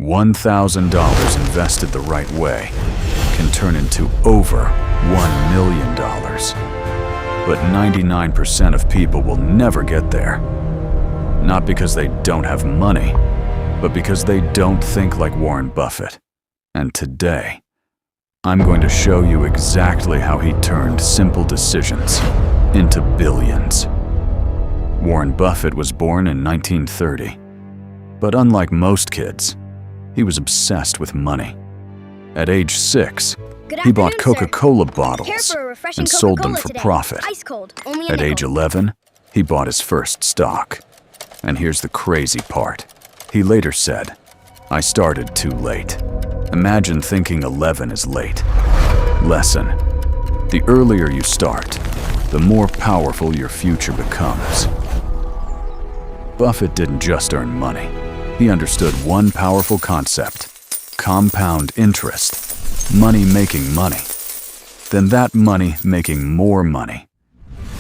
$1,000 invested the right way can turn into over $1 million. But 99% of people will never get there. Not because they don't have money, but because they don't think like Warren Buffett. And today, I'm going to show you exactly how he turned simple decisions into billions. Warren Buffett was born in 1930, but unlike most kids, he was obsessed with money. At age 6, he bought Coca-Cola bottles and sold them for profit. At age 11, he bought his first stock. And here's the crazy part. He later said, "I started too late." Imagine thinking 11 is late. Lesson: the earlier you start, the more powerful your future becomes. Buffett didn't just earn money. He understood one powerful concept: compound interest. Money making money. Then that money making more money.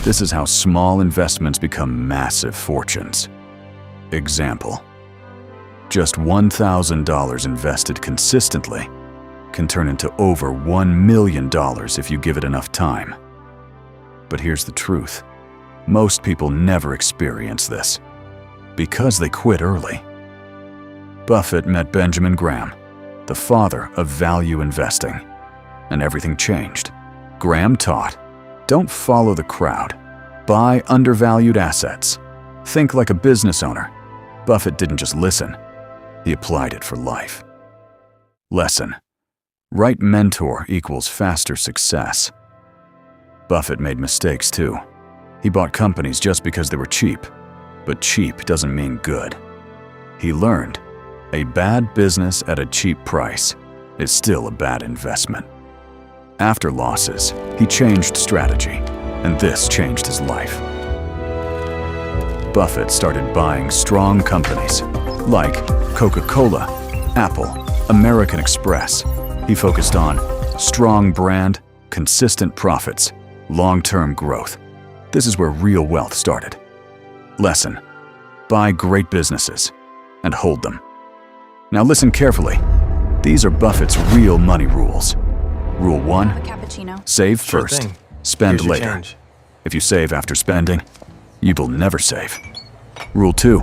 This is how small investments become massive fortunes. Example: just $1,000 invested consistently can turn into over $1 million if you give it enough time. But here's the truth. Most people never experience this because they quit early. Buffett met Benjamin Graham, the father of value investing, and everything changed. Graham taught, don't follow the crowd. Buy undervalued assets. Think like a business owner. Buffett didn't just listen. He applied it for life. Lesson: right mentor equals faster success. Buffett made mistakes too. He bought companies just because they were cheap, but cheap doesn't mean good. He learned a bad business at a cheap price is still a bad investment. After losses, he changed strategy, and this changed his life. Buffett started buying strong companies like Coca-Cola, Apple, American Express. He focused on strong brand, consistent profits, long-term growth. This is where real wealth started. Lesson: buy great businesses and hold them. Now listen carefully. These are Buffett's real money rules. Rule 1, save first, spend later. If you save after spending, you will never save. Rule 2,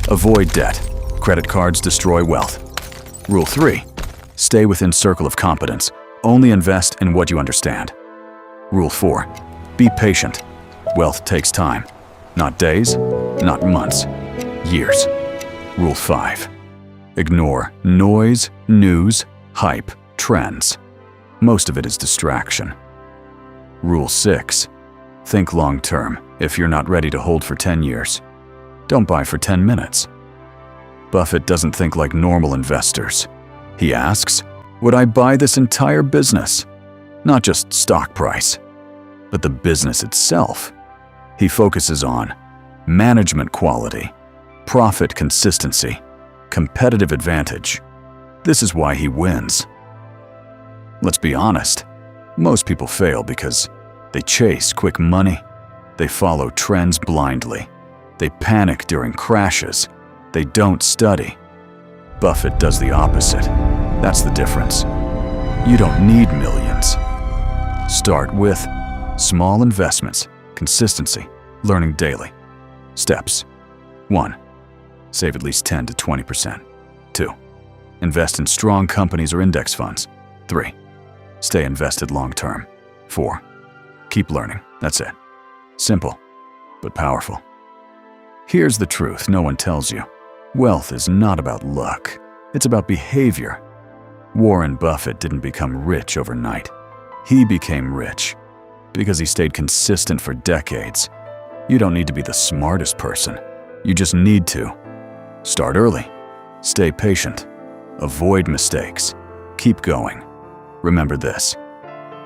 avoid debt. Credit cards destroy wealth. Rule 3, stay within circle of competence. Only invest in what you understand. Rule 4, be patient. Wealth takes time. Not days, not months, years. Rule 5, ignore noise, news, hype, trends. Most of it is distraction. Rule 6, think long term. If you're not ready to hold for 10 years, don't buy for 10 minutes. Buffett doesn't think like normal investors. He asks, would I buy this entire business? Not just stock price, but the business itself. He focuses on management quality, profit consistency, competitive advantage. This is why he wins. Let's be honest, most people fail because they chase quick money, they follow trends blindly, they panic during crashes, they don't study. Buffett does the opposite. That's the difference. You don't need millions. Start with small investments, consistency, learning daily. Steps: 1. Save at least 10 to 20%. 2. Invest in strong companies or index funds. 3. Stay invested long term. 4. Keep learning. That's it. Simple, but powerful. Here's the truth no one tells you. Wealth is not about luck. It's about behavior. Warren Buffett didn't become rich overnight. He became rich because he stayed consistent for decades. You don't need to be the smartest person. You just need to. Start early. Stay patient. Avoid mistakes. Keep going. Remember this: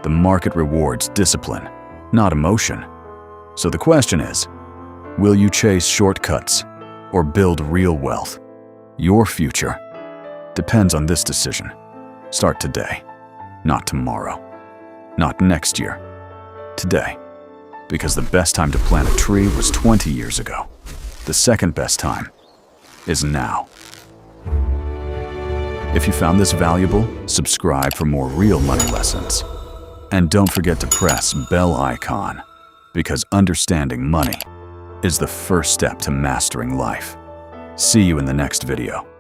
the market rewards discipline, not emotion. So the question is, will you chase shortcuts or build real wealth? Your future depends on this decision. Start today, not tomorrow, not next year. Today. Because the best time to plant a tree was 20 years ago. The second best time is now. If you found this valuable, subscribe for more real money lessons. And don't forget to press bell icon, because understanding money is the first step to mastering life. See you in the next video.